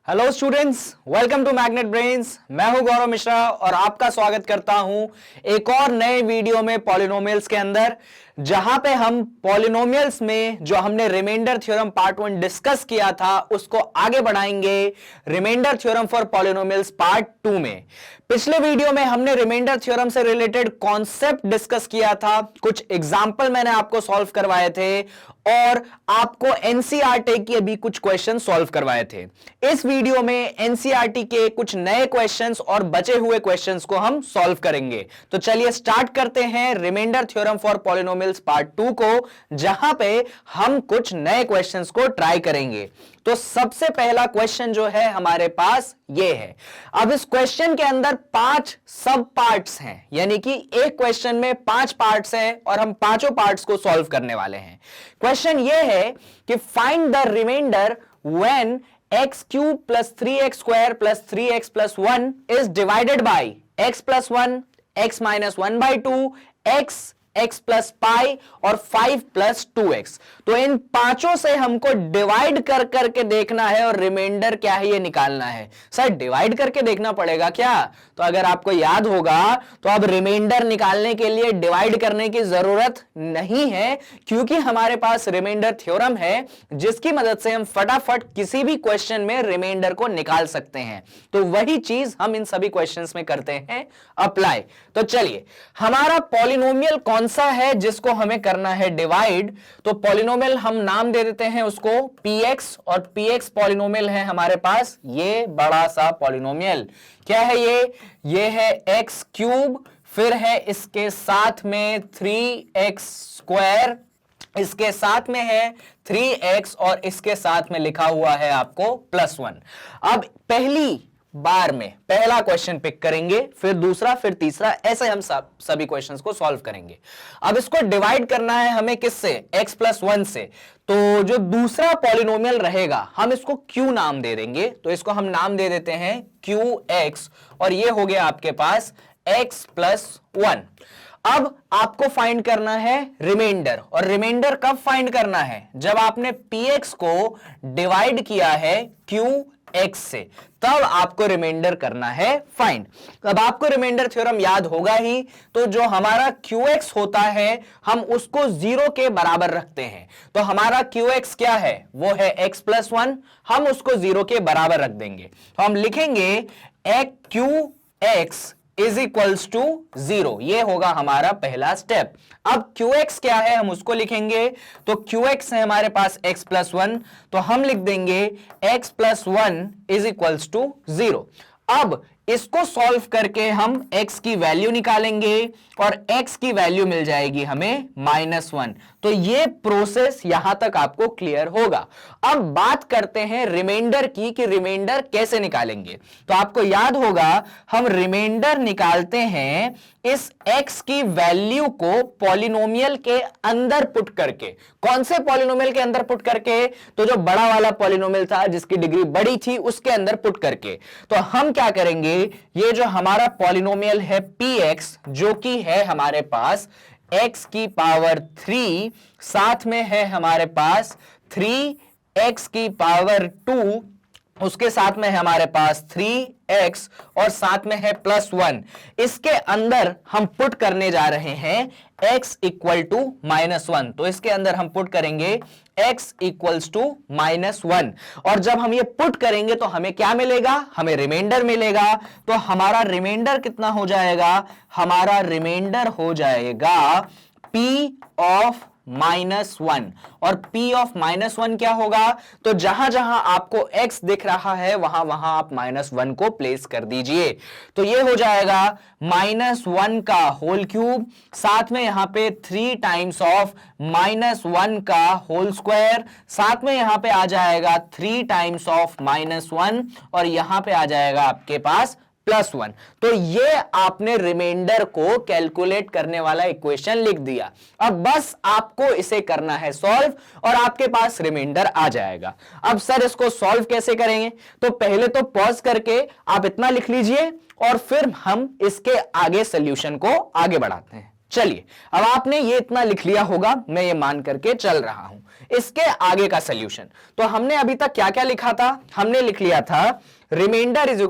Hello students, welcome to Magnet Brains. मैं हूं गौरव मिश्रा और आपका स्वागत करता हूं एक और नए वीडियो में पॉलिनोमियल्स के अंदर, जहां पे हम पॉलिनोमियल्स में जो हमने रिमाइंडर थ्योरम पार्ट 1 डिस्कस किया था उसको आगे बढ़ाएंगे remainder theorem for polynomials part 2 में। पिछले वीडियो में हमने रिमाइंडर थ्योरम से रिलेटेड कॉन्सेप्ट डिस्कस किया था, कुछ एग्जाम्पल मैंने आपको सॉल्व करवाए थे और आपको एनसीईआरटी के भी कुछ क्वेश्चन सॉल्व करवाए थे। इस वीडियो में एनसीईआरटी के कुछ नए क्वेश्चंस और बचे हुए क्वेश्चंस को हम सॉल्व करेंगे। तो चलिए स्टार्ट करते हैं remainder theorem for polynomials part 2 को, जहां पे हम कुछ नए क्वेश्चंस को ट्राई करेंगे। तो सबसे पहला क्वेश्चन जो है हमारे पास ये है। अब इस क्वेश्चन के अंदर 5 सब पार्ट्स हैं, यानी कि एक क्वेश्चन में 5 पार्ट्स हैं और हम पांचों पार्ट्स को सॉल्व करने वाले हैं। क्वेश्चन ये है कि find the remainder when x cube plus 3x square plus 3x plus 1 is divided by x plus 1, x minus 1 by 2, x plus pi और 5 प्लस 2x। तो इन पांचों से हमको डिवाइड कर करके देखना है और रिमाइंडर क्या है ये निकालना है। सर डिवाइड करके देखना पड़ेगा क्या? तो अगर आपको याद होगा तो अब रिमाइंडर निकालने के लिए डिवाइड करने की जरूरत नहीं है, क्योंकि हमारे पास रिमाइंडर थ्योरम है जिसकी मदद से हम फटाफट किसी भी क्वेश्चन में रिमाइंडर को निकाल सकते हैं। तो वही चीज हम इन सभी क्वेश्चंस में करते हैं अप्लाई। तो चलिए, हमारा पॉलिनोमियल कौन सा है जिसको हमें करना है डिवाइड? तो पॉलिनोमियल हम नाम दे देते हैं उसको px, और px पॉलिनोमियल है हमारे पास ये बड़ा सा पॉलिनोमियल। क्या है ये है x क्यूब, फिर है इसके साथ में 3x स्क्वायर, इसके साथ में है 3x और इसके साथ में लिखा हुआ है आपको प्लस 1। अब पहली बार में पहला क्वेश्चन पिक करेंगे, फिर दूसरा, फिर तीसरा, ऐसे हम सभी क्वेश्चंस को सॉल्व करेंगे। अब इसको डिवाइड करना है हमें किससे? x प्लस 1 से। तो जो दूसरा पॉलिनोमियल रहेगा हम इसको q नाम दे देंगे, तो इसको हम नाम दे देते हैं qx, और ये हो गया आपके पास x प्लस 1। अब आपको फाइंड करना है रिमाइंडर, और रिमाइंडर कब फाइंड करना है? जब आपने px को डिवाइड किया है qx से, तब आपको रिमाइंडर करना है फाइंड। अब आपको रिमाइंडर थ्योरम याद होगा ही, तो जो हमारा qx होता है हम उसको 0 के बराबर रखते हैं। तो हमारा qx क्या है? वो है x प्लस 1, हम उसको 0 के बराबर रख देंगे। तो हम लिखेंगे qx इज इक्वल्स टू 0, ये होगा हमारा पहला स्टेप। अब qx क्या है हम उसको लिखेंगे, तो qx है हमारे पास x प्लस 1, तो हम लिख देंगे x plus 1 is equals to 0। अब इसको सॉल्व करके हम x की वैल्यू निकालेंगे और x की वैल्यू मिल जाएगी हमें -1। तो ये प्रोसेस यहां तक आपको क्लियर होगा। अब बात करते हैं रिमाइंडर की कि रिमाइंडर कैसे निकालेंगे। तो आपको याद होगा हम रिमाइंडर निकालते हैं इस x की वैल्यू को पॉलिनोमियल के अंदर पुट करके। कौन से पॉलिनोमियल के अंदर पुट करके? तो जो बड़ा वाला पॉलिनोमियल था जिसकी डिग्री बड़ी थी उसके अंदर पुट करके। तो हम क्या करेंगे, ये जो हमारा पॉलिनोमियल है px, जो कि है हमारे पास x की पावर 3, साथ में है हमारे पास 3x की पावर 2, उसके साथ में है हमारे पास 3x और साथ में है प्लस 1। इसके अंदर हम पुट करने जा रहे हैं x इक्वल टू -1। तो इसके अंदर हम पुट करेंगे x इक्वल्स टू -1, और जब हम ये पुट करेंगे तो हमें क्या मिलेगा? हमें रिमाइंडर मिलेगा। तो हमारा रिमाइंडर कितना हो जाएगा? हमारा रिमाइंडर हो जाएगा p ऑफ -1। और p ऑफ -1 क्या होगा? तो जहां जहां आपको x दिख रहा है वहां वहां आप -1 को प्लेस कर दीजिए। तो ये हो जाएगा -1 का होल क्यूब, साथ में यहां पे 3 टाइम्स ऑफ -1 का होल स्क्वायर, साथ में यहां पे आ जाएगा 3 टाइम्स ऑफ -1, और यहां पे आ जाएगा आपके पास +1। तो ये आपने रिमाइंडर को कैलकुलेट करने वाला इक्वेशन लिख दिया। अब बस आपको इसे करना है सॉल्व और आपके पास रिमाइंडर आ जाएगा। अब सर इसको सॉल्व कैसे करेंगे? तो पहले तो पॉज करके आप इतना लिख लीजिए और फिर हम इसके आगे सॉल्यूशन को आगे बढ़ाते हैं। चलिए, अब आपने ये इतना लिख लिया होगा, मैं ये मान करके चल रहा हूं। इसके आगे का सोल्यूशन। तो हमने अभी तक क्या क्या लिखा था, हमने लिख लिया था रिमाइंडर इज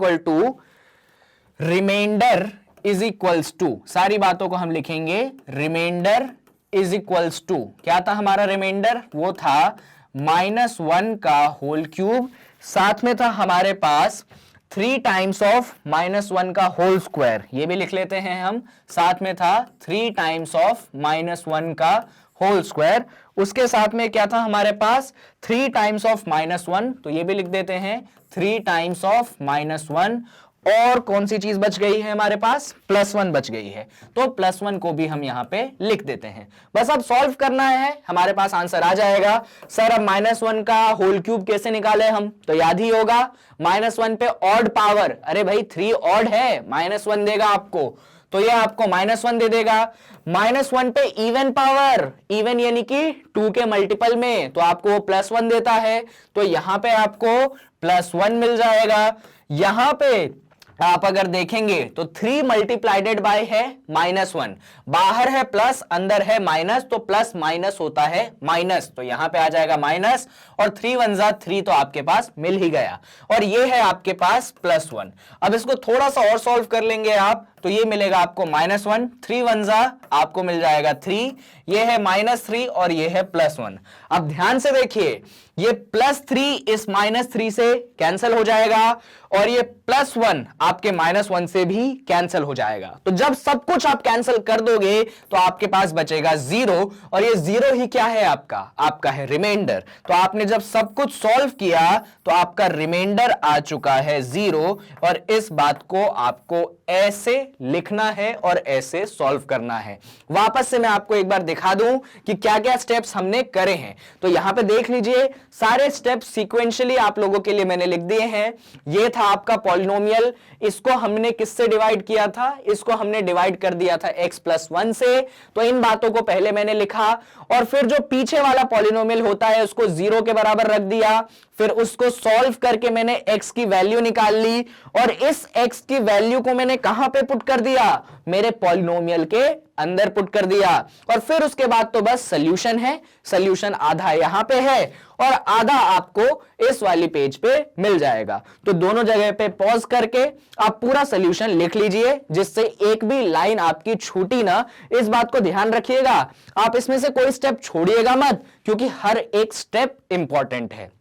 इक्वल्स टू, सारी बातों को हम लिखेंगे रिमाइंडर इज इक्वल्स टू, क्या था हमारा रिमाइंडर, वो था -1 का होल क्यूब, साथ में था हमारे पास 3 टाइम्स ऑफ -1 का होल स्क्वायर, ये भी लिख लेते हैं हम, साथ में था 3 टाइम्स ऑफ -1 का होल स्क्वायर, उसके साथ में क्या था हमारे पास 3 टाइम्स ऑफ -1, तो ये भी लिख देते हैं 3 टाइम्स ऑफ -1, और कौन सी चीज बच गई है हमारे पास, +1 बच गई है, तो +1 को भी हम यहां पे लिख देते हैं। बस अब सॉल्व करना है, हमारे पास आंसर आ जाएगा। सर अब -1 का होल क्यूब कैसे निकाले हम, तो याद ही होगा -1 पे ऑड पावर, अरे भाई 3 ऑड है, -1 देगा आपको, तो ये आपको -1 दे देगा। -1 पे इवन पावर, इवन यानी कि 2 के मल्टीपल में, तो आपको वो +1 देता है, तो यहां पे आपको +1 मिल जाएगा। यहां पे आप अगर देखेंगे तो 3 मल्टीप्लाइडेड बाय है -1, बाहर है प्लस अंदर है माइनस, तो प्लस माइनस होता है माइनस, तो यहां पे आ जाएगा माइनस, और 3 1 जा 3 तो आपके पास मिल ही गया, और ये है आपके पास +1। अब इसको थोड़ा सा और सॉल्व कर लेंगे आप, तो ये मिलेगा आपको -1, 3 1 जा आपको मिल जाएगा 3, ये है -3 और ये है +1। अब ध्यान से देखिए, ये +3 इस -3 से कैंसिल हो जाएगा, और ये +1 आपके -1 से भी कैंसिल हो जाएगा। तो जब सब कुछ आप कैंसिल कर दोगे तो आपके पास बचेगा 0, और ये 0 ही क्या है आपका है रिमाइंडर। तो आपने जब सब कुछ सॉल्व किया तो आपका रिमाइंडर आ चुका है 0, और इस बात को आपको ऐसे लिखना है और ऐसे सॉल्व करना है। वापस से मैं आपको एक बार दिखा दूं कि क्या क्या स्टेप्स हमने करे हैं। तो यहां पे देख लीजिए, सारे स्टेप्स सीक्वेंशियली आप लोगों के लिए मैंने लिख दिए हैं। ये था आपका पॉलिनोमियल, इसको हमने किससे डिवाइड किया था, इसको हमने डिवाइड कर दिया था x+1 से, तो इन बातों को पहले मैंने लिखा, और फिर जो पीछे वाला पॉलिनोमियल होता है उसको 0 के बराबर रख दिया, फिर उसको सॉल्व करके मैंने x की वैल्यू निकाल ली, और इस x की वैल्यू को मैंने कहां पे पुट कर दिया, मेरे पॉलिनोमियल के अंदर पुट कर दिया, और फिर उसके बाद तो बस सॉल्यूशन है। सॉल्यूशन आधा यहां पे है और आधा आपको इस वाली पेज पे मिल जाएगा। तो दोनों जगह पे पॉज करके आप पूरा सॉल्यूशन लिख लीजिए, जिससे एक भी लाइन आपकी छूटी ना, इस बात को ध्यान रखिएगा। आप इसमें से कोई स्टेप छोड़िएगा मत, क्योंकि हर एक स्टेप इंपॉर्टेंट है।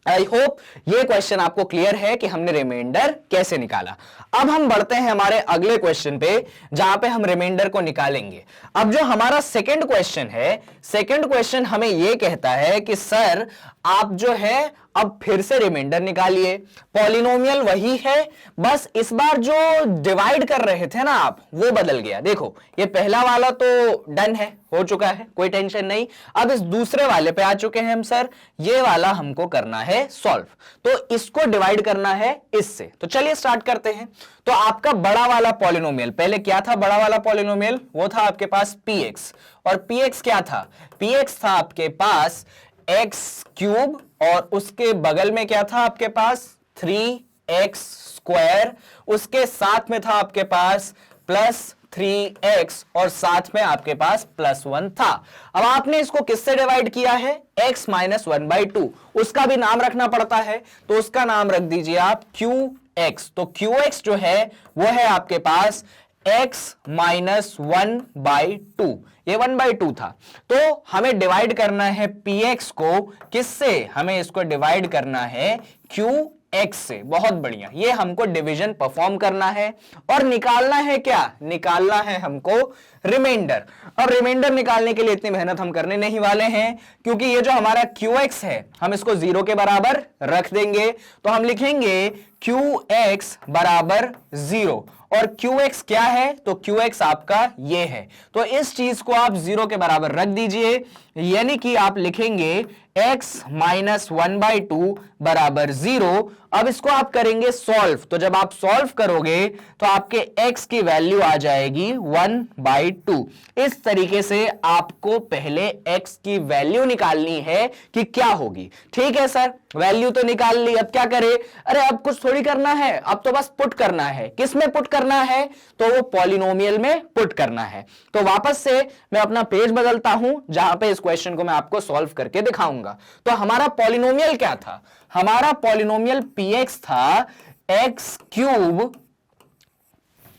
आई होप ये क्वेश्चन आपको क्लियर है कि हमने रिमाइंडर कैसे निकाला। अब हम बढ़ते हैं हमारे अगले क्वेश्चन पे, जहां पे हम रिमाइंडर को निकालेंगे। अब जो हमारा सेकंड क्वेश्चन है, सेकंड क्वेश्चन हमें यह कहता है कि सर आप जो है अब फिर से रिमाइंडर निकालिए, पॉलिनोमियल वही है, बस इस बार जो डिवाइड कर रहे थे ना आप, वो बदल गया। देखो ये पहला वाला तो डन है, हो चुका है, कोई टेंशन नहीं। अब इस दूसरे वाले पे आ चुके हैं हम, सर ये वाला हमको करना है सॉल्व, तो इसको डिवाइड करना है इससे। तो चलिए स्टार्ट करते हैं। तो आपका बड़ा वाला पॉलिनोमियल, पहले क्या था बड़ा वाला पॉलिनोमियल, वो था आपके पास px, और px क्या था, px था आपके पास x3, और उसके बगल में क्या था आपके पास 3x², उसके साथ में था आपके पास +3x, और साथ में आपके पास +1 था। अब आपने इसको किससे डिवाइड किया है, x - 1/2, उसका भी नाम रखना पड़ता है, तो उसका नाम रख दीजिए आप qx। तो qx जो है वो है आपके पास x - 1/2, ये 1/2 था। तो हमें डिवाइड करना है px को किससे, हमें इसको डिवाइड करना है qx से। बहुत बढ़िया, ये हमको डिवीजन परफॉर्म करना है, और निकालना है क्या, निकालना है हमको रिमाइंडर। अब रिमाइंडर निकालने के लिए इतनी मेहनत हम करने नहीं वाले हैं, क्योंकि ये जो हमारा qx है हम इसको 0 के बराबर रख देंगे। तो हम लिखेंगे qx बराबर 0, और qx क्या है, तो qx आपका ये है, तो इस चीज को आप 0 के बराबर रख दीजिए, यानी कि आप लिखेंगे x - 1/2 बराबर 0। अब इसको आप करेंगे सॉल्व, तो जब आप सॉल्व करोगे तो आपके x की वैल्यू आ जाएगी 1/2। इस तरीके से आपको पहले x की वैल्यू निकालनी है कि क्या होगी। ठीक है सर, वैल्यू तो निकाल ली, अब क्या करें, अरे अब कुछ थोड़ी करना है, अब तो बस पुट करना है। किस में पुट करना है? तो वो पॉलिनोमियल में पुट करना है। तो वापस से मैं अपना पेज बदलता हूं जहां पे इस क्वेश्चन को मैं आपको सॉल्व करके दिखाऊंगा। तो हमारा पॉलिनोमियल क्या था? हमारा पॉलिनोमियल px था एक्स क्यूब,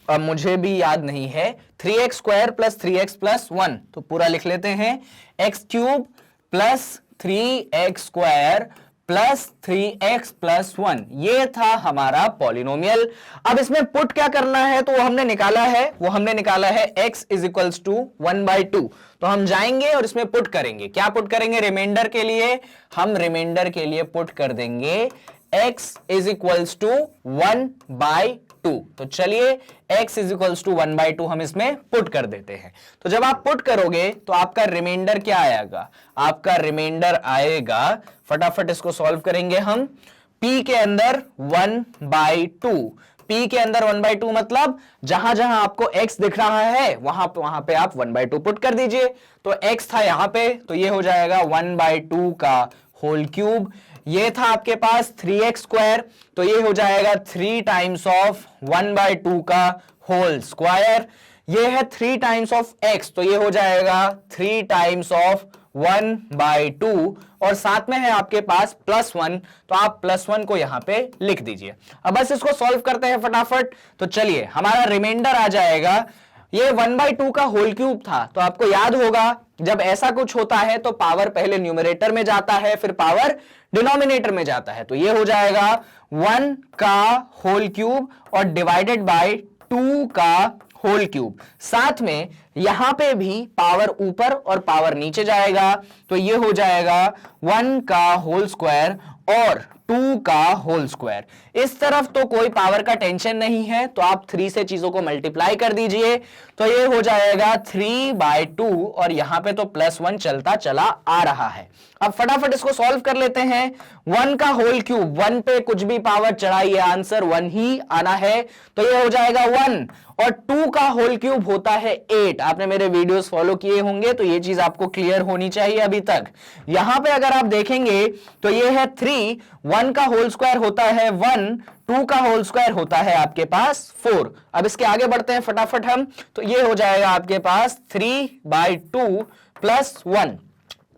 अब मुझे भी याद नहीं है, 3x square plus 3x plus 1, तो पूरा लिख लेते हैं, x cube plus 3x square plus 3x plus 1, ये था हमारा पॉलिनोमियल। अब इसमें पुट क्या करना है? तो वो हमने निकाला है x इज इक्वल्स टू 1/2। तो हम जाएंगे और इसमें पुट करेंगे। क्या पुट करेंगे? रिमाइंडर के लिए हम रिमाइंडर के लिए पुट कर देंगे x इज इक्वल्स टू 1/2। तो चलिए x इज इक्वल्स टू 1/2 हम इसमें पुट कर देते हैं। तो जब आप पुट करोगे तो आपका रिमाइंडर क्या आएगा? आपका रिमाइंडर आएगा, फटाफट इसको सॉल्व करेंगे हम, p के अंदर 1/2। p के अंदर 1/2 मतलब जहां जहां आपको x दिख रहा है वहां पे आप 1/2 पुट कर दीजिए। तो x था यहां पे, तो ये हो जाएगा 1/2 का होल क्यूब। ये था आपके पास 3x स्क्वायर, तो ये हो जाएगा 3 टाइम्स ऑफ 1/2 का होल स्क्वायर। ये है 3 टाइम्स ऑफ x, तो ये हो जाएगा 3 टाइम्स ऑफ 1/2, और साथ में है आपके पास +1, तो आप +1 को यहां पे लिख दीजिए। अब बस इसको सॉल्व करते हैं फटाफट। तो चलिए हमारा रिमाइंडर आ जाएगा, ये 1/2 का होल क्यूब था, तो आपको याद होगा जब ऐसा कुछ होता है तो पावर पहले न्यूमरेटर में जाता है, फिर पावर डिनोमिनेटर में जाता है। तो ये हो जाएगा 1 का होल क्यूब और डिवाइडेड बाय 2 का होल क्यूब। साथ में यहां पे भी पावर ऊपर और पावर नीचे जाएगा, तो ये हो जाएगा 1 का होल स्क्वायर और 2 का होल स्क्वायर। इस तरफ तो कोई पावर का टेंशन नहीं है, तो आप 3 से चीजों को मल्टीप्लाई कर दीजिए, तो ये हो जाएगा 3/2, और यहां पे तो +1 चलता चला आ रहा है। अब फटाफट इसको सॉल्व कर लेते हैं। 1 का होल क्यूब, 1 पे कुछ भी पावर चढ़ाइए, आंसर 1 ही आना है, तो ये हो जाएगा 1, और 2 का होल क्यूब होता है 8। आपने मेरे वीडियोस फॉलो किए होंगे तो ये चीज आपको क्लियर होनी चाहिए अभी तक। यहां पे अगर आप देखेंगे तो ये है 3, 1 का होल स्क्वायर होता है 1, 2 का होल स्क्वायर होता है आपके पास 4। अब इसके आगे बढ़ते हैं फटाफट हम, तो ये हो जाएगा आपके पास 3/2 + 1।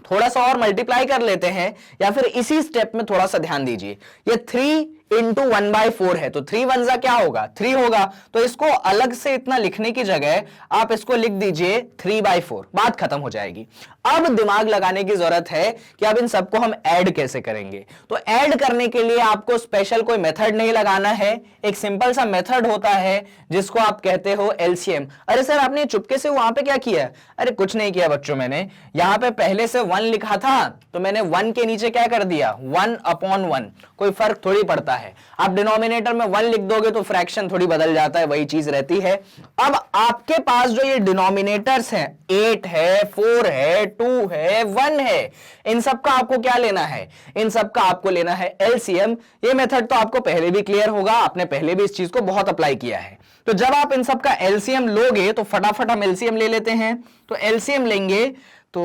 थोड़ा सा और मल्टीप्लाई कर लेते हैं, या फिर इसी स्टेप में थोड़ा सा ध्यान दीजिए। ये 3 × 1/4 है, तो 3 1 जा क्या होगा? 3 होगा। तो इसको अलग से इतना लिखने की जगह आप इसको लिख दीजिए 3/4, बात खत्म हो जाएगी। अब दिमाग लगाने की जरूरत है कि अब इन सबको हम ऐड कैसे करेंगे। तो ऐड करने के लिए आपको स्पेशल कोई मेथड नहीं लगाना है, एक सिंपल सा मेथड होता है जिसको आप कहते हो एलसीएम। अरे सर आपने चुपके से वहां पे क्या किया? अरे कुछ नहीं किया बच्चों, मैंने यहां पे पहले से 1 लिखा था, तो मैंने 1 के नीचे क्या कर दिया? 1/1। कोई फर्क थोड़ी पड़ता है। आप डिनोमिनेटर में 1 लिख दोगे तो फ्रैक्शन थोड़ी बदल जाता है, वही चीज रहती है। अब आपके पास जो ये डिनोमिनेटर्स हैं, 8 है, 4 है, 2 है, 1 है, इन सब का आपको क्या लेना है? इन सब का आपको लेना है एलसीएम। ये मेथड तो आपको पहले भी क्लियर होगा, आपने पहले भी इस चीज को बहुत अप्लाई किया है। तो जब आप इन सब का एलसीएम लोगे तो फटाफट हम एलसीएम ले लेते हैं। तो एलसीएम लेंगे तो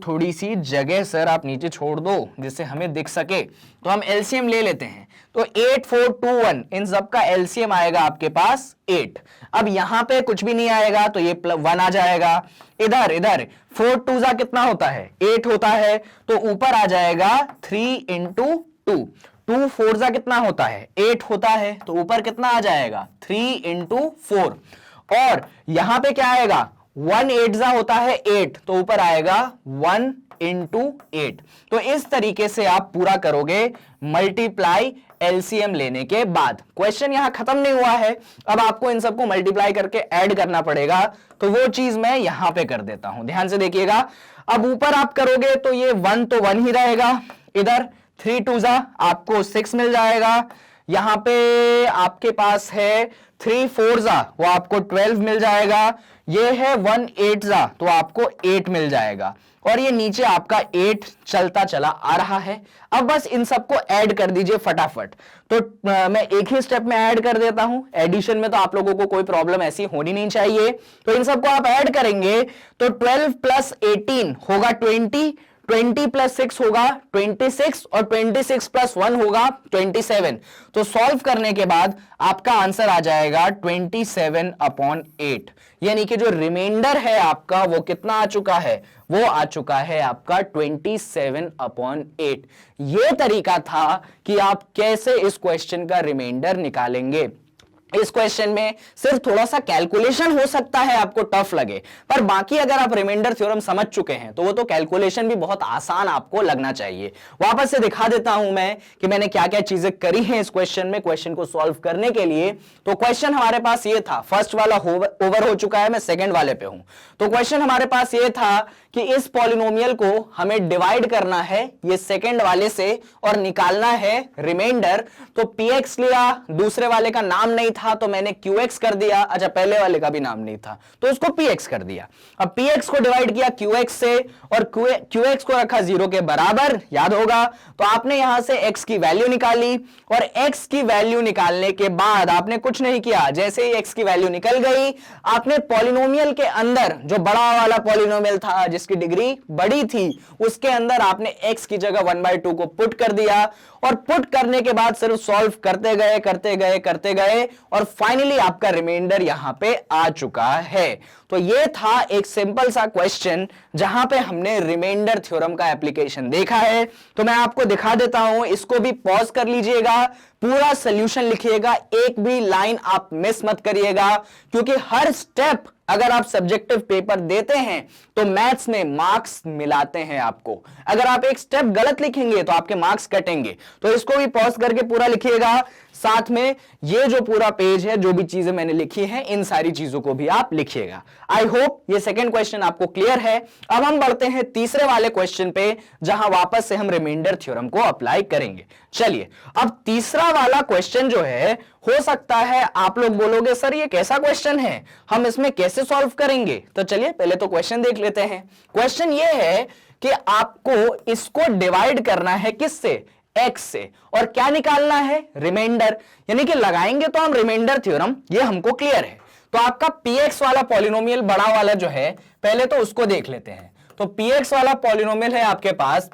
थोड़ी सी जगह सर आप नीचे छोड़ दो जिससे हमें दिख सके, तो हम एलसीएम ले लेते हैं। तो 8 4 2 1 इन सब का एलसीएम आएगा आपके पास 8। अब यहां पे कुछ भी नहीं आएगा तो ये 1 आ जाएगा। इधर 4 2 जा कितना होता है? 8 होता है, तो ऊपर आ जाएगा 3 × 2। 2 4 जा कितना होता है? 8 होता है, तो ऊपर कितना आ जाएगा? 3 × 4। और यहां पे क्या आएगा? 1 8 जा होता है 8, तो ऊपर आएगा 1 × 8। तो इस तरीके से आप पूरा करोगे मल्टीप्लाई एलसीएम लेने के बाद। क्वेश्चन यहां खत्म नहीं हुआ है, अब आपको इन सबको मल्टीप्लाई करके ऐड करना पड़ेगा, तो वो चीज मैं यहां पे कर देता हूं। ध्यान से देखिएगा, अब ऊपर आप करोगे तो ये 1 तो 1 ही रहेगा, इधर 3 2 जा आपको 6 मिल जाएगा, यहां पे आपके पास है 3 4 जा वो आपको 12 मिल जाएगा, ये है 1 8 जा तो आपको 8 मिल जाएगा, और ये नीचे आपका 8 चलता चला आ रहा है। अब बस इन सबको ऐड कर दीजिए फटाफट। तो मैं एक ही स्टेप में ऐड कर देता हूं, एडिशन में तो आप लोगों को कोई प्रॉब्लम ऐसी होनी नहीं चाहिए। तो इन सबको आप ऐड करेंगे तो 12 + 18 होगा 20, 20 प्लस 6 होगा 26 और 26 प्लस 1 होगा 27। तो सॉल्व करने के बाद आपका आंसर आ जाएगा 27/8। यानी कि जो रिमाइंडर है आपका वो कितना आ चुका है, वो आ चुका है आपका 27/8। ये तरीका था कि आप कैसे इस क्वेश्चन का रिमाइंडर निकालेंगे। इस क्वेश्चन में सिर्फ थोड़ा सा कैलकुलेशन हो सकता है आपको टफ लगे, पर बाकी अगर आप रिमाइंडर थ्योरम समझ चुके हैं तो वो तो कैलकुलेशन भी बहुत आसान आपको लगना चाहिए। वापस से दिखा देता हूं मैं कि मैंने क्या क्या चीजें करी हैं इस क्वेश्चन में, क्वेश्चन को सॉल्व करने के लिए। तो क्वेश्चन हमारे पास ये था, फर्स्ट वाला ओवर हो चुका है, मैं सेकेंड वाले पे हूं। तो क्वेश्चन हमारे पास ये था कि इस पॉलिनोमियल को हमें डिवाइड करना है ये सेकेंड वाले से और निकालना है रिमाइंडर। तो px लिया, दूसरे वाले का नाम नहीं था तो मैंने qx कर दिया। अच्छा, पहले वाले का भी नाम नहीं था तो उसको px कर दिया। अब px को डिवाइड किया qx से और qx को रखा 0 के बराबर, याद होगा। तो आपने यहां से x की वैल्यू निकाली और x की वैल्यू निकालने के बाद आपने कुछ नहीं किया, जैसे ही x की वैल्यू निकल गई आपने पॉलिनोमियल के अंदर जो बड़ा वाला पॉलिनोमियल था जिसकी डिग्री बड़ी थी उसके अंदर आपने x की जगह 1/2 को पुट कर दिया और पुट करने के बाद सिर्फ सॉल्व करते गए करते गए करते गए और फाइनली आपका रिमाइंडर यहां पे आ चुका है। तो ये था एक सिंपल सा क्वेश्चन जहां पे हमने रिमाइंडर थ्योरम का एप्लीकेशन देखा है। तो मैं आपको दिखा देता हूं, इसको भी पॉज कर लीजिएगा, पूरा सॉल्यूशन लिखिएगा, एक भी लाइन आप मिस मत करिएगा, क्योंकि हर स्टेप अगर आप सब्जेक्टिव पेपर देते हैं तो मैथ्स में मार्क्स मिलाते हैं आपको। अगर आप एक स्टेप गलत लिखेंगे तो आपके मार्क्स कटेंगे। तो इसको भी पॉज करके पूरा लिखिएगा, साथ में ये जो पूरा पेज है, जो भी चीजें मैंने लिखी हैं, इन सारी चीजों को भी आप लिखिएगा। आई होप ये सेकंड क्वेश्चन आपको क्लियर है। अब हम बढ़ते हैं तीसरे वाले क्वेश्चन पे, जहां वापस से हम रिमाइंडर थ्योरम को अप्लाई करेंगे। चलिए, अब तीसरा वाला क्वेश्चन जो है, हो सकता है आप लोग बोलोगे सर ये कैसा क्वेश्चन है, हम इसमें कैसे सॉल्व करेंगे। तो चलिए पहले तो क्वेश्चन देख लेते हैं। क्वेश्चन ये है कि आपको इसको डिवाइड करना है किससे, x से, और क्या निकालना है, रिमाइंडर। यानी कि लगाएंगे तो हम रिमाइंडर थ्योरम, ये हमको क्लियर है। तो आपका px वाला पॉलिनोमियल बड़ा वाला जो है, पहले तो उसको देख लेते हैं। तो px वाला पॉलिनोमियल है आपके पास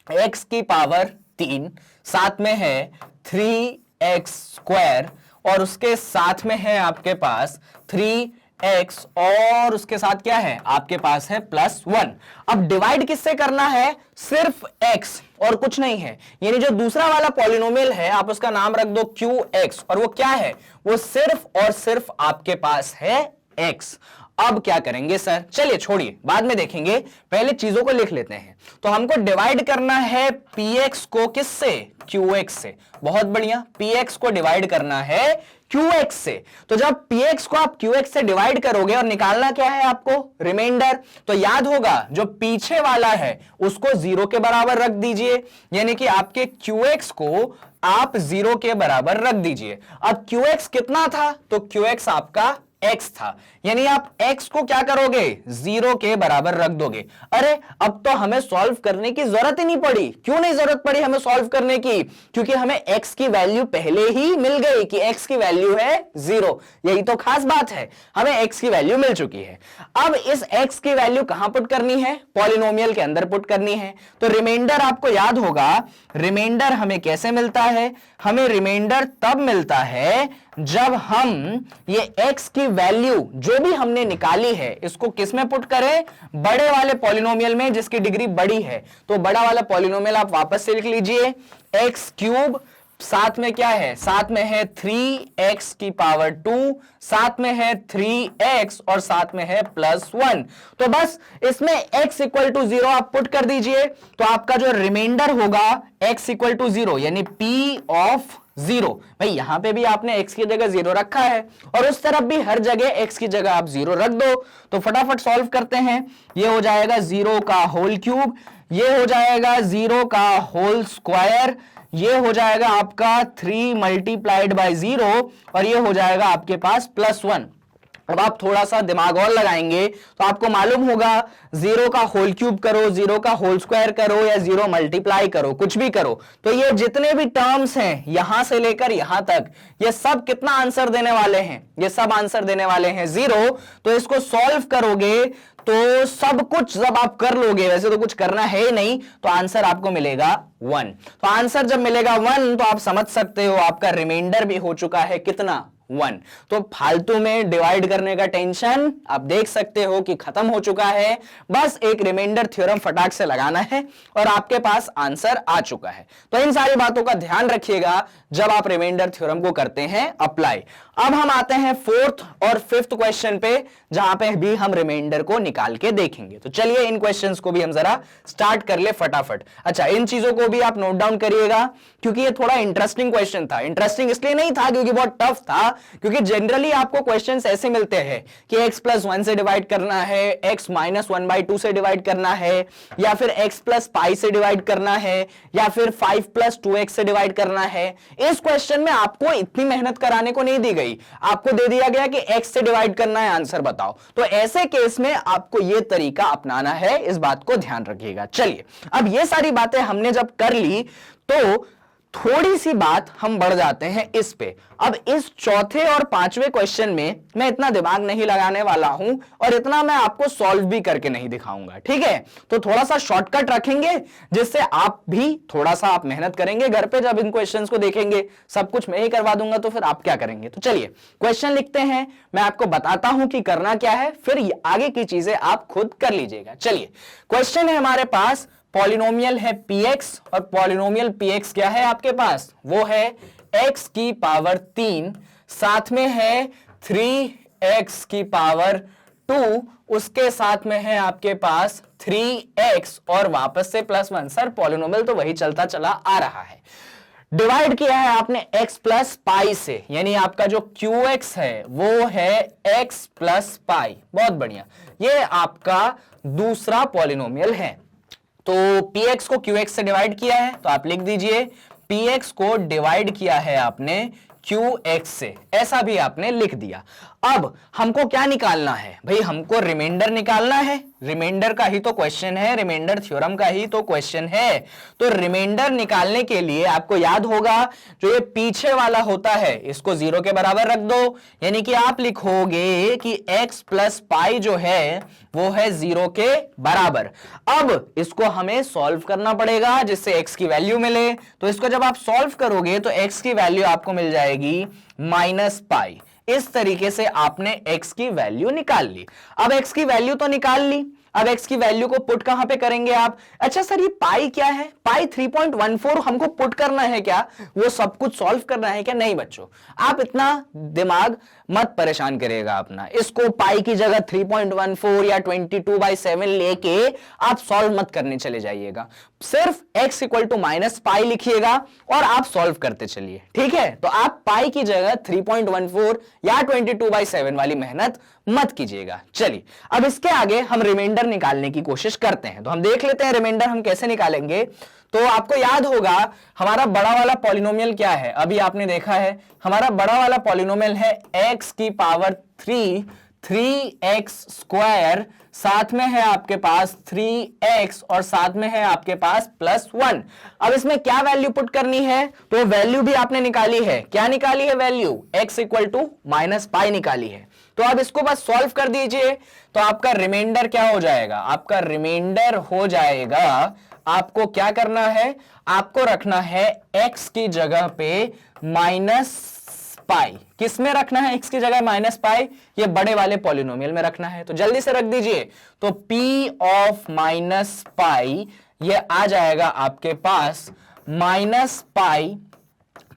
x की पावर 3, साथ में है 3x² और उसके साथ में है आपके पास 3x और उसके साथ क्या है आपके पास है +1। अब डिवाइड किससे करना है, सिर्फ x और कुछ नहीं है। यानी जो दूसरा वाला पॉलिनोमियल है आप उसका नाम रख दो qx, और वो क्या है, वो सिर्फ और सिर्फ आपके पास है x। अब क्या करेंगे सर, चलिए छोड़िए बाद में देखेंगे, पहले चीजों को लिख लेते हैं। तो हमको डिवाइड करना है px को किससे, qx से। बहुत बढ़िया, px को डिवाइड करना है qx से। तो जब px को आप qx से डिवाइड करोगे और निकालना क्या है आपको, रिमाइंडर, तो याद होगा जो पीछे वाला है उसको 0 के बराबर रख दीजिए। यानी कि आपके qx को आप 0 के बराबर रख दीजिए। अब qx कितना था, तो qx आपका x था, यानी आप x को क्या करोगे, 0 के बराबर रख दोगे। अरे अब तो हमें सॉल्व करने की जरूरत ही नहीं पड़ी। क्यों नहीं जरूरत पड़ी हमें सॉल्व करने की, क्योंकि हमें x की वैल्यू पहले ही मिल गई कि x की वैल्यू है 0। यही तो खास बात है, हमें x की वैल्यू मिल चुकी है। अब इस x की वैल्यू कहां पुट करनी है, पॉलिनोमियल के अंदर पुट करनी है। तो रिमाइंडर आपको याद होगा, रिमाइंडर हमें कैसे मिलता है, हमें रिमाइंडर तब मिलता है जब हम ये x की वैल्यू जो भी हमने निकाली है इसको किस में पुट करें, बड़े वाले पॉलिनोमियल में जिसकी डिग्री बड़ी है। तो बड़ा वाला पॉलिनोमियल आप वापस से लिख लीजिए, x³, साथ में क्या है, साथ में है 3x की पावर 2, साथ में है 3x और साथ में है +1। तो बस इसमें x = 0 आप पुट कर दीजिए। तो आपका जो रिमाइंडर होगा x = 0, यानी p ऑफ 0। भाई यहां पे भी आपने x की जगह 0 रखा है और उस तरफ भी हर जगह x की जगह आप 0 रख दो। तो फटाफट सॉल्व करते हैं। ये हो जाएगा 0 का होल क्यूब, ये हो जाएगा 0 का होल स्क्वायर, ये हो जाएगा आपका 3 × 0 और ये हो जाएगा आपके पास +1। अब आप थोड़ा सा दिमाग और लगाएंगे तो आपको मालूम होगा 0 का होल क्यूब करो, 0 का होल स्क्वायर करो या 0 मल्टीप्लाई करो, कुछ भी करो, तो ये जितने भी टर्म्स हैं यहां से लेकर यहां तक, ये सब कितना आंसर देने वाले हैं, ये सब आंसर देने वाले हैं 0। तो इसको सॉल्व करोगे तो सब कुछ जब आप कर लोगे, वैसे तो कुछ करना है ही नहीं, तो आंसर आपको मिलेगा 1। तो आंसर जब मिलेगा 1 तो आप समझ सकते हो आपका रिमाइंडर भी हो चुका है कितना, 1। तो फालतू में डिवाइड करने का टेंशन आप देख सकते हो कि खत्म हो चुका है। बस एक रिमाइंडर थ्योरम फटाक से लगाना है और आपके पास आंसर आ चुका है। तो इन सारी बातों का ध्यान रखिएगा जब आप रिमाइंडर थ्योरम को करते हैं अप्लाई। अब हम आते हैं 4th और 5th क्वेश्चन पे, जहां पे भी हम रिमाइंडर को निकाल के देखेंगे। तो चलिए इन क्वेश्चंस को भी हम जरा स्टार्ट कर ले फटाफट। अच्छा, इन चीजों को भी आप नोट डाउन करिएगा क्योंकि ये थोड़ा इंटरेस्टिंग क्वेश्चन था। इंटरेस्टिंग इसलिए नहीं था क्योंकि बहुत टफ था, क्योंकि जनरली आपको क्वेश्चंस ऐसे मिलते हैं कि x + 1 से डिवाइड करना है, x - 1/2 से डिवाइड करना है, या फिर x + π से डिवाइड करना है, या फिर 5 + 2x से डिवाइड करना है। इस क्वेश्चन में आपको इतनी मेहनत कराने को नहीं दी गई, आपको दे दिया गया कि x से डिवाइड करना है, आंसर बताओ। तो ऐसे केस में आपको यह तरीका अपनाना है, इस बात को ध्यान रखिएगा। चलिए, अब ये सारी बातें हमने जब कर ली तो थोड़ी सी बात हम बढ़ जाते हैं इस पे। अब इस चौथे और 5वें क्वेश्चन में मैं इतना दिमाग नहीं लगाने वाला हूं और इतना मैं आपको सॉल्व भी करके नहीं दिखाऊंगा, ठीक है। तो थोड़ा सा शॉर्टकट रखेंगे जिससे आप भी थोड़ा सा आप मेहनत करेंगे घर पे, जब इन क्वेश्चंस को देखेंगे। सब कुछ मैं ही करवा दूंगा तो फिर आप क्या करेंगे। तो चलिए क्वेश्चन लिखते हैं, मैं आपको बताता हूं कि करना क्या है, फिर आगे की चीजें आप खुद कर लीजिएगा। चलिए, क्वेश्चन है हमारे पास, पॉलिनोमियल है px और पॉलिनोमियल px क्या है आपके पास, वो है x की पावर 3, साथ में है 3x की पावर 2, उसके साथ में है आपके पास 3x और वापस से +1। सर पॉलिनोमियल तो वही चलता चला आ रहा है। डिवाइड किया है आपने x + π से, यानी आपका जो qx है वो है x + π। बहुत बढ़िया, ये आपका दूसरा पॉलिनोमियल है। तो px को qx से डिवाइड किया है, तो आप लिख दीजिए px को डिवाइड किया है आपने qx से, ऐसा भी आपने लिख दिया। अब हमको क्या निकालना है भाई, हमको रिमाइंडर निकालना है। रिमाइंडर का ही तो क्वेश्चन है, रिमाइंडर थ्योरम का ही तो क्वेश्चन है। तो रिमाइंडर निकालने के लिए आपको याद होगा जो ये पीछे वाला होता है इसको 0 के बराबर रख दो, यानी कि आप लिखोगे कि x + π जो है वो है 0 के बराबर। अब इसको हमें सॉल्व करना पड़ेगा जिससे x की वैल्यू मिले। तो इसको जब आप सॉल्व करोगे तो x की वैल्यू आपको मिल जाएगी -π। इस तरीके से आपने x की वैल्यू निकाल ली। अब x की वैल्यू तो निकाल ली, अब x की वैल्यू को पुट कहां पे करेंगे आप। अच्छा सर ये पाई क्या है, पाई 3.14 हमको पुट करना है क्या, वो सब कुछ सॉल्व करना है क्या। नहीं बच्चों, आप इतना दिमाग मत परेशान करिएगा अपना। इसको पाई की जगह 3.14 या 22/7 लेके आप सॉल्व मत करने चले जाइएगा। सिर्फ x = -π लिखिएगा और आप सॉल्व करते चलिए, ठीक है। तो आप पाई की जगह 3.14 या 22/7 वाली मेहनत मत कीजिएगा। चलिए, अब इसके आगे हम रिमाइंडर निकालने की कोशिश करते हैं। तो हम देख लेते हैं रिमाइंडर हम कैसे निकालेंगे। तो आपको याद होगा हमारा बड़ा वाला पॉलिनोमियल क्या है, अभी आपने देखा है हमारा बड़ा वाला पॉलिनोमियल है x की पावर 3, 3x², साथ में है आपके पास 3x और साथ में है आपके पास +1। अब इसमें क्या वैल्यू पुट करनी है, तो वैल्यू भी आपने निकाली है। क्या निकाली है वैल्यू, x = -π निकाली है। तो अब इसको बस सॉल्व कर दीजिए, तो आपका रिमाइंडर क्या हो जाएगा, आपका रिमाइंडर हो जाएगा, आपको क्या करना है, आपको रखना है x की जगह पे -π। किस में रखना है x की जगह -π, ये बड़े वाले पॉलिनोमियल में रखना है। तो जल्दी से रख दीजिए, तो p ऑफ -π ये आ जाएगा आपके पास -π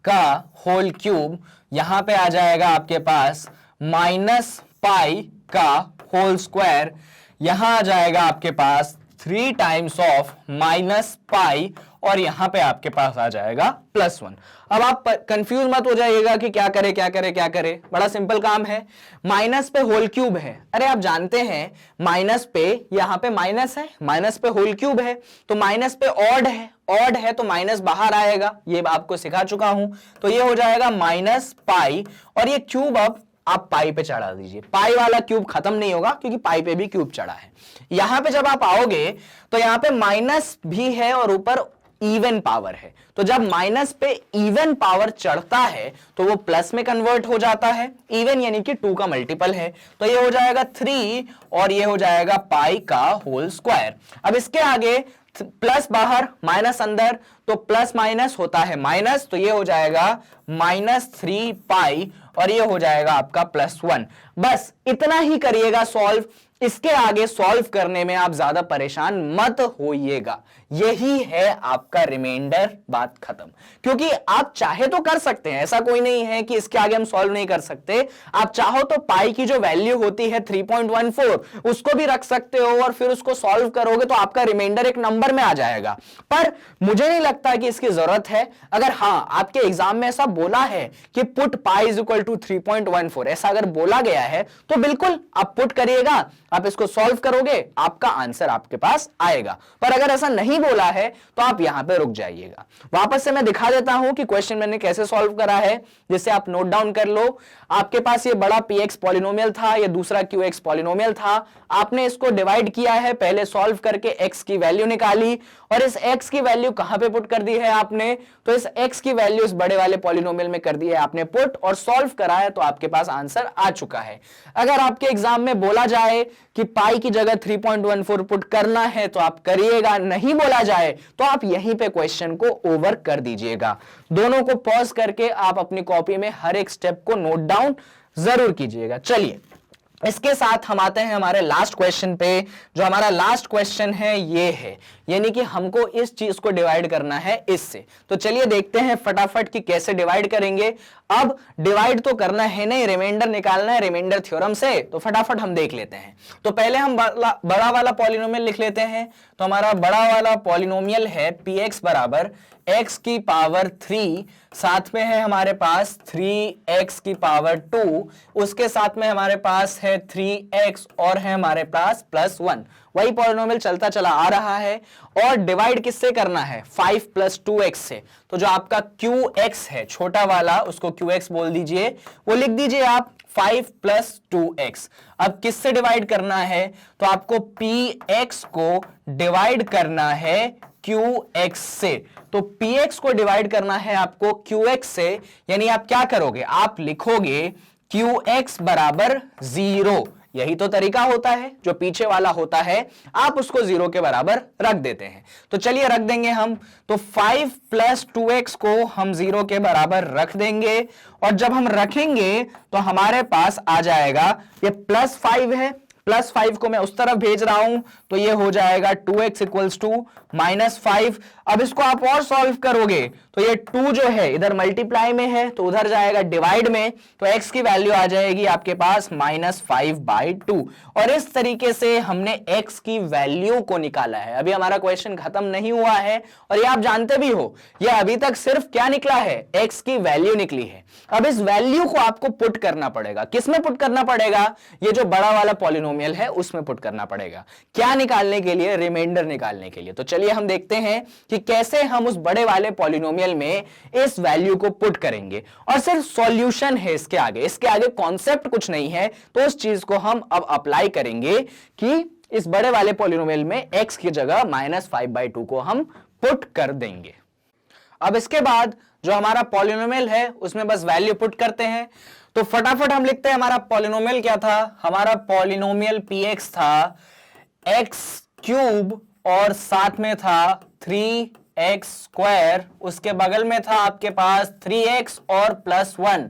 का होल क्यूब, यहां पे आ जाएगा आपके पास -π का होल स्क्वायर, यहां आ जाएगा आपके पास 3 टाइम्स ऑफ -π और यहां पे आपके पास आ जाएगा +1। अब आप कंफ्यूज मत हो जाइएगा कि क्या करे क्या करे क्या करे, बड़ा सिंपल काम है। माइनस पे होल क्यूब है, अरे आप जानते हैं माइनस पे यहां पे माइनस है, माइनस पे होल क्यूब है, तो माइनस पे ऑड है, ऑड है तो माइनस बाहर आएगा, ये आपको सिखा चुका हूं। तो ये हो जाएगा -π और ये क्यूब अब आप पाई पे चढ़ा दीजिए। पाई वाला क्यूब खत्म नहीं होगा क्योंकि पाई पे भी क्यूब चढ़ा है। यहां पे जब आप आओगे तो यहां पे माइनस भी है और ऊपर इवन पावर है, तो जब माइनस पे इवन पावर चढ़ता है तो वो प्लस में कन्वर्ट हो जाता है। इवन यानी कि 2 का मल्टीपल है, तो ये हो जाएगा 3 और ये हो जाएगा पाई का होल स्क्वायर। अब इसके आगे प्लस बाहर माइनस अंदर, तो प्लस माइनस होता है माइनस, तो ये हो जाएगा -3 पाई और ये हो जाएगा आपका +1। बस इतना ही करिएगा सॉल्व। इसके आगे सॉल्व करने में आप ज्यादा परेशान मत होइएगा। यही है आपका रिमाइंडर, बात खत्म। क्योंकि आप चाहे तो कर सकते हैं, ऐसा कोई नहीं है कि इसके आगे हम सॉल्व नहीं कर सकते। आप चाहो तो पाई की जो वैल्यू होती है 3.14 उसको भी रख सकते हो और फिर उसको सॉल्व करोगे तो आपका रिमाइंडर एक नंबर में आ जाएगा। पर मुझे नहीं लगता कि इसकी जरूरत है। अगर हाँ आपके एग्जाम में ऐसा बोला है कि put pi is equal to 3.14, ऐसा अगर बोला गया है तो बिल्कुल आप पुट करिएगा, आप इसको सॉल्व करोगे, आपका आंसर आपके पास आएगा। पर अगर ऐसा नहीं बोला है तो आप यहां पे रुक जाइएगा। वापस से मैं दिखा देता हूं कि क्वेश्चन मैंने कैसे सॉल्व करा है, जिससे आप नोट डाउन कर लो। आपके पास ये बड़ा px पॉलिनोमियल था, ये दूसरा qx पॉलिनोमियल था। आपने इसको डिवाइड किया है, पहले सॉल्व करके x की वैल्यू निकाली और इस x की वैल्यू कहां पे पुट कर दी है आपने, तो इस x की वैल्यू इस बड़े वाले पॉलिनोमियल में कर दी है आपने पुट और सॉल्व करा है, तो आपके पास आंसर आ चुका है। अगर आपके एग्जाम में बोला जाए कि पाई की जगह 3.14 पुट करना है तो आप करिएगा, नहीं बोला जाए तो आप यहीं पे क्वेश्चन को ओवर कर दीजिएगा। दोनों को पॉज करके आप अपनी कॉपी में हर एक स्टेप को नोट डाउन जरूर कीजिएगा। चलिए इसके साथ हम आते हैं हमारे लास्ट क्वेश्चन पे। जो हमारा लास्ट क्वेश्चन है ये है, यानी कि हमको इस चीज को डिवाइड करना है इससे। तो चलिए देखते हैं फटाफट कि कैसे डिवाइड करेंगे। अब डिवाइड तो करना है नहीं, रिमाइंडर निकालना है रिमाइंडर थ्योरम से, तो फटाफट हम देख लेते हैं। तो पहले हम बड़ा वाला पॉलिनोमियल लिख लेते हैं। तो हमारा बड़ा वाला पॉलिनोमियल है px बराबर x की पावर 3, साथ में है हमारे पास 3x की पावर 2, उसके साथ में हमारे पास है 3x और है हमारे पास +1। वही पॉलिनोमियल चलता चला आ रहा है। और डिवाइड किससे करना है, 5 + 2x से। तो जो आपका qx है छोटा वाला, उसको qx बोल दीजिए, वो लिख दीजिए आप 5 + 2x। अब किससे डिवाइड करना है, तो आपको px को डिवाइड करना है qx से। तो px को डिवाइड करना है आपको qx से, यानी आप क्या करोगे, आप लिखोगे qx बराबर 0। यही तो तरीका होता है, जो पीछे वाला होता है आप उसको 0 के बराबर रख देते हैं। तो चलिए रख देंगे हम। तो 5 + 2x को हम 0 के बराबर रख देंगे और जब हम रखेंगे तो हमारे पास आ जाएगा, ये +5 है, +5 को मैं उस तरफ भेज रहा हूं, तो ये हो जाएगा 2x = -5। अब इसको आप और सॉल्व करोगे तो ये 2 जो है इधर मल्टीप्लाई में है तो उधर जाएगा डिवाइड में, तो x की वैल्यू आ जाएगी आपके पास -5/2। और इस तरीके से हमने x की वैल्यू को निकाला है। अभी हमारा क्वेश्चन खत्म नहीं हुआ है और ये आप जानते भी हो, ये अभी तक सिर्फ क्या निकला है, x की वैल्यू निकली है। अब इस वैल्यू को आपको पुट करना पड़ेगा। किसमें पुट करना पड़ेगा, ये जो बड़ा वाला पॉलिनोमियल है उसमें पुट करना पड़ेगा। क्या निकालने के लिए, रिमाइंडर निकालने के लिए। तो चलिए हम देखते हैं कि कैसे हम उस बड़े वाले पॉलिनोमियल में इस वैल्यू को पुट करेंगे। और सिर्फ सॉल्यूशन है इसके आगे कॉन्सेप्ट कुछ नहीं है। तो उस चीज को हम अब अप्लाई करेंगे कि इस बड़े वाले पॉलिनोमियल में x की जगह -5/2 को हम पुट कर देंगे। अब इसके बाद जो हमारा पॉलिनोमियल है उसमें बस वैल्यू पुट करते हैं। तो फटाफट हम लिखते हैं हमारा पॉलिनोमियल क्या था, हमारा पॉलिनोमियल px था x³ और साथ में था 3x², उसके बगल में था आपके पास 3x और +1।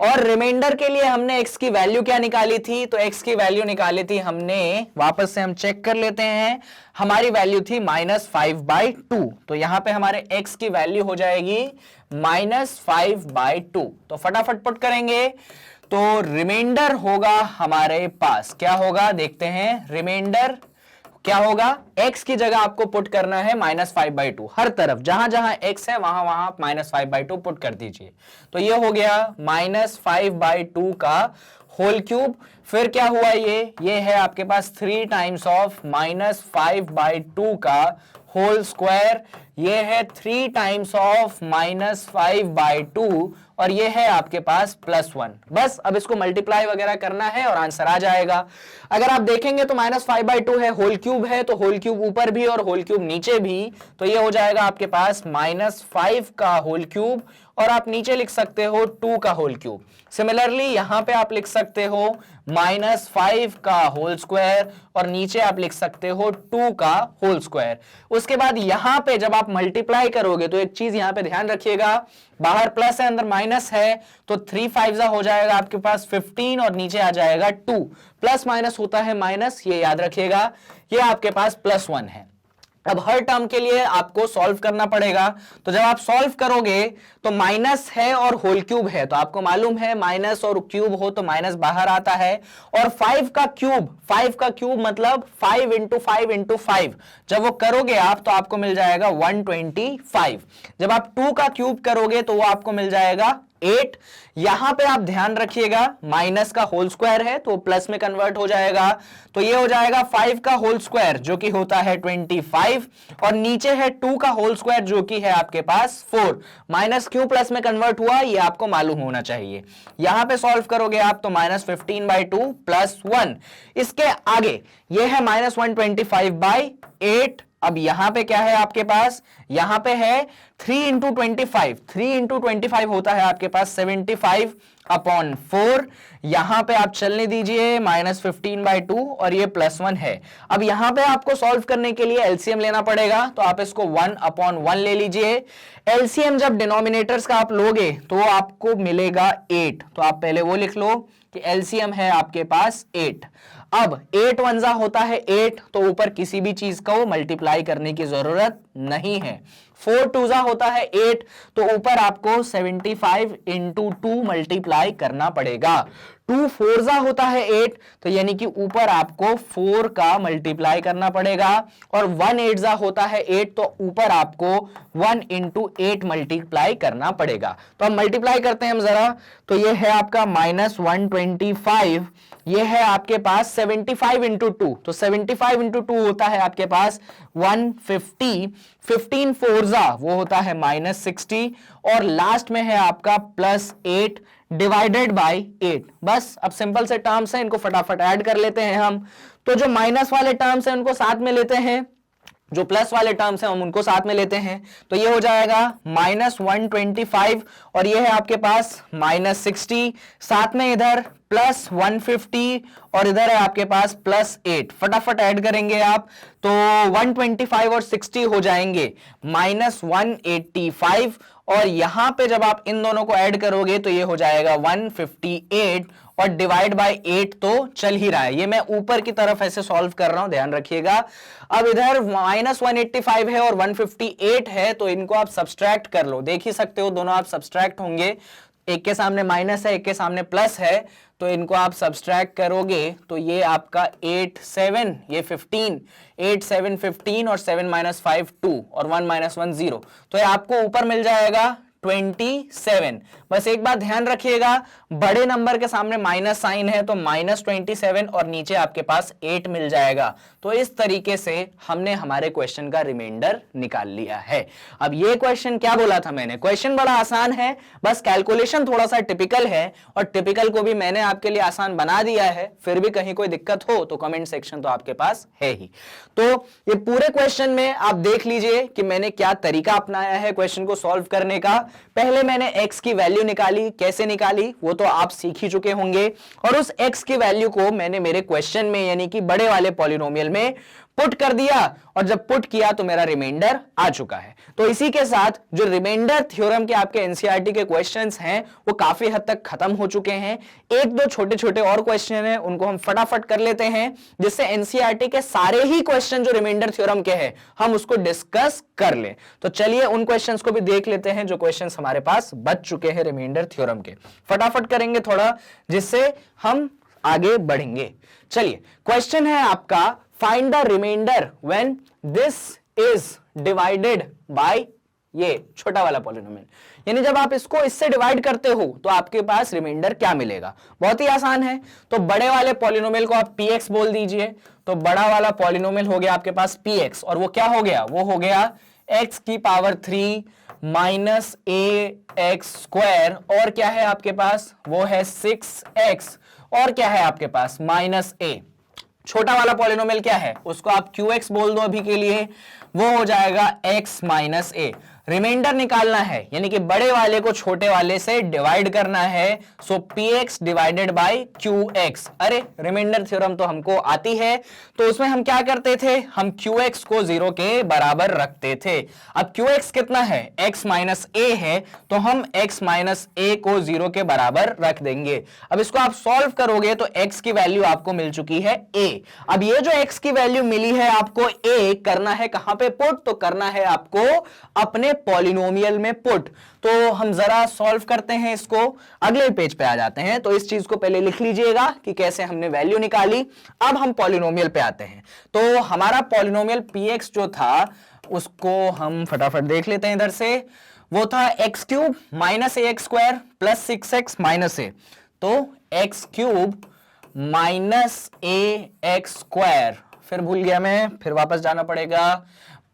और रिमाइंडर के लिए हमने x की वैल्यू क्या निकाली थी, तो x की वैल्यू निकाली थी हमने, वापस से हम चेक कर लेते हैं, हमारी वैल्यू थी -5/2। तो यहां पे हमारे x की वैल्यू हो जाएगी -5/2। तो फटाफट पुट करेंगे तो रिमाइंडर होगा हमारे पास, क्या होगा देखते हैं, रिमाइंडर क्या होगा, x की जगह आपको पुट करना है -5/2। हर तरफ जहां जहां x है वहां वहां आप -5/2 पुट कर दीजिए। तो ये हो गया -5/2 का होल क्यूब। फिर क्या हुआ, ये है आपके पास 3 टाइम्स ऑफ -5/2 का होल स्क्वायर। ये है 3 टाइम्स ऑफ -5/2 और ये है आपके पास +1। बस अब इसको मल्टीप्लाई वगैरह करना है और आंसर आ जाएगा। अगर आप देखेंगे तो -5/2 है, होल क्यूब है, तो होल क्यूब ऊपर भी और होल क्यूब नीचे भी, तो ये हो जाएगा आपके पास -5 का होल क्यूब और आप नीचे लिख सकते हो 2 का होल क्यूब। सिमिलरली यहां पे आप लिख सकते हो -5 का होल स्क्वायर और नीचे आप लिख सकते हो 2 का होल स्क्वायर। उसके बाद यहां पे जब आप मल्टीप्लाई करोगे तो एक चीज यहां पे ध्यान रखिएगा, बाहर प्लस है अंदर माइनस है, तो 3 5 हो जाएगा आपके पास 15 और नीचे आ जाएगा 2। प्लस माइनस होता है माइनस, ये याद रखिएगा। ये आपके पास +1 है। अब हर टर्म के लिए आपको सॉल्व करना पड़ेगा, तो जब आप सॉल्व करोगे तो माइनस है और होल क्यूब है, तो आपको मालूम है माइनस और क्यूब हो तो माइनस बाहर आता है। और 5 का क्यूब मतलब 5 × 5 × 5, जब वो करोगे आप तो आपको मिल जाएगा 125। जब आप 2 का क्यूब करोगे तो वो आपको मिल जाएगा 8। यहां पे आप ध्यान रखिएगा माइनस का होल स्क्वायर है तो प्लस में कन्वर्ट हो जाएगा, तो ये हो जाएगा 5 का होल स्क्वायर जो कि होता है 25 और नीचे है 2 का होल स्क्वायर जो कि है आपके पास 4। माइनस क्यों प्लस में कन्वर्ट हुआ ये आपको मालूम होना चाहिए। यहां पे सॉल्व करोगे आप तो -15/2 +1। इसके आगे ये है -125/8। अब यहां पे क्या है आपके पास, यहां पे है 3 × 25। 3 × 25 होता है आपके पास 75/4। यहां पे आप चलने दीजिए -15/2 और ये +1 है। अब यहां पे आपको सॉल्व करने के लिए एलसीएम लेना पड़ेगा, तो आप इसको 1/1 ले लीजिए। एलसीएम जब डिनोमिनेटर्स का आप लोगे तो आपको मिलेगा 8, तो आप पहले वो लिख लो कि एलसीएम है आपके पास 8। अब 8 1 होता है 8, तो ऊपर किसी भी चीज को मल्टीप्लाई करने की जरूरत नहीं है। 4 2 होता है 8, तो ऊपर आपको 75 × 2 मल्टीप्लाई करना पड़ेगा। 2 4 होता है 8, तो यानी कि ऊपर आपको 4 का मल्टीप्लाई करना पड़ेगा। और 1 8 होता है 8, तो ऊपर आपको 1 × 8 मल्टीप्लाई करना पड़ेगा। तो हम मल्टीप्लाई करते हैं हम जरा, तो ये है आपका -125, ये है आपके पास 75 × 2, तो 75 × 2 होता है आपके पास 150। 15 4 वो होता है -60 और लास्ट में है आपका +8 डिवाइडेड बाय 8। बस अब सिंपल से टर्म्स हैं, इनको फटाफट ऐड कर लेते हैं हम। तो जो माइनस वाले टर्म्स हैं उनको साथ में लेते हैं, जो प्लस वाले टर्म्स हैं हम उनको साथ में लेते हैं, तो ये हो जाएगा -125 और ये है आपके पास -60, साथ में इधर +150 और इधर है आपके पास +8। फटाफट ऐड करेंगे आप तो 125 और 60 हो जाएंगे -185 और यहां पे जब आप इन दोनों को ऐड करोगे तो ये हो जाएगा 158 और डिवाइड बाय 8 तो चल ही रहा है। ये मैं ऊपर की तरफ ऐसे सॉल्व कर रहा हूं, ध्यान रखिएगा। अब इधर -185 है और 158 है, तो इनको आप सब्सट्रैक्ट कर लो, देख ही सकते हो दोनों आप सब्सट्रैक्ट होंगे। एक के सामने माइनस है, एक के सामने प्लस है, तो इनको आप सब्सट्रैक्ट करोगे तो ये आपका 8 7 ये 15, 8 7 15 और 7 - 5 2 और 1 - 1 0, तो ये आपको ऊपर मिल जाएगा 27। बस एक बात ध्यान रखिएगा, बड़े नंबर के सामने माइनस साइन है तो -27 और नीचे आपके पास 8 मिल जाएगा। तो इस तरीके से हमने हमारे क्वेश्चन का रिमाइंडर निकाल लिया है। अब ये क्वेश्चन क्या बोला था मैंने, क्वेश्चन बड़ा आसान है, बस कैलकुलेशन थोड़ा सा टिपिकल है और टिपिकल को भी मैंने आपके लिए आसान बना दिया है। फिर भी कहीं कोई दिक्कत हो तो कमेंट सेक्शन तो आपके पास है ही। तो ये पूरे क्वेश्चन में आप देख लीजिए कि मैंने क्या तरीका अपनाया है क्वेश्चन को सॉल्व करने का। पहले मैंने x की वैल्यू निकाली, कैसे निकाली वो तो आप सीख ही चुके होंगे, और उस x की वैल्यू को मैंने मेरे क्वेश्चन में यानी कि बड़े वाले पॉलिनोमियल में पुट कर दिया और जब पुट किया तो मेरा रिमाइंडर आ चुका है। तो इसी के साथ जो रिमाइंडर थ्योरम के आपके एनसीईआरटी के क्वेश्चंस हैं वो काफी हद तक खत्म हो चुके हैं। एक दो छोटे छोटे और क्वेश्चन हैं उनको हम फटाफट कर लेते हैं, जिससे एनसीईआरटी के सारे ही क्वेश्चन जो रिमाइंडर थ्योरम के हैं हम उसको डिस्कस कर ले। तो चलिए उन क्वेश्चंस को भी देख लेते हैं जो क्वेश्चंस हमारे पास बच चुके हैं रिमाइंडर थ्योरम के। फटाफट करेंगे थोड़ा, जिससे हम आगे बढ़ेंगे। चलिए क्वेश्चन है आपका, find the remainder when this is divided by ये छोटा वाला पॉलिनोमियल, यानी जब आप इसको इससे डिवाइड करते हो तो आपके पास रिमाइंडर क्या मिलेगा। बहुत ही आसान है, तो बड़े वाले पॉलिनोमियल को आप px बोल दीजिए। तो बड़ा वाला पॉलिनोमियल हो गया आपके पास px और वो क्या हो गया, वो हो गया x की power 3 minus a x square, और क्या है आपके पास, वो है 6x, और क्या है आपके पास माइनस ए। छोटा वाला पॉलिनोमियल क्या है, उसको आप qx बोल दो अभी के लिए, वो हो जाएगा x माइनस ए। रिमाइंडर निकालना है, यानी कि बड़े वाले को छोटे वाले से डिवाइड करना है, सो px डिवाइडेड बाय qx। अरे रिमाइंडर थ्योरम तो हमको आती है, तो उसमें हम क्या करते थे, हम qx को 0 के बराबर रखते थे। अब qx कितना है, x माइनस ए है, तो हम x माइनस ए को 0 के बराबर रख देंगे। अब इसको आप सॉल्व करोगे तो x की वैल्यू आपको मिल चुकी है a। अब ये जो x की वैल्यू मिली है आपको a, करना है कहां पे पुट, तो करना है आपको अपने पॉलिनोमियल में पुट। तो हम जरा सॉल्व करते हैं इसको, अगले पेज पे आ जाते हैं। तो इस चीज को पहले लिख लीजिएगा कि कैसे हमने वैल्यू निकाली। अब हम पॉलिनोमियल पे आते हैं। तो हमारा पॉलिनोमियल px जो था उसको हम फटाफट देख लेते हैं इधर से। वो था x cube minus a x square plus 6x minus a, तो x cube minus a x square, फिर भूल गया मैं, फिर वापस जाना पड़ेगा,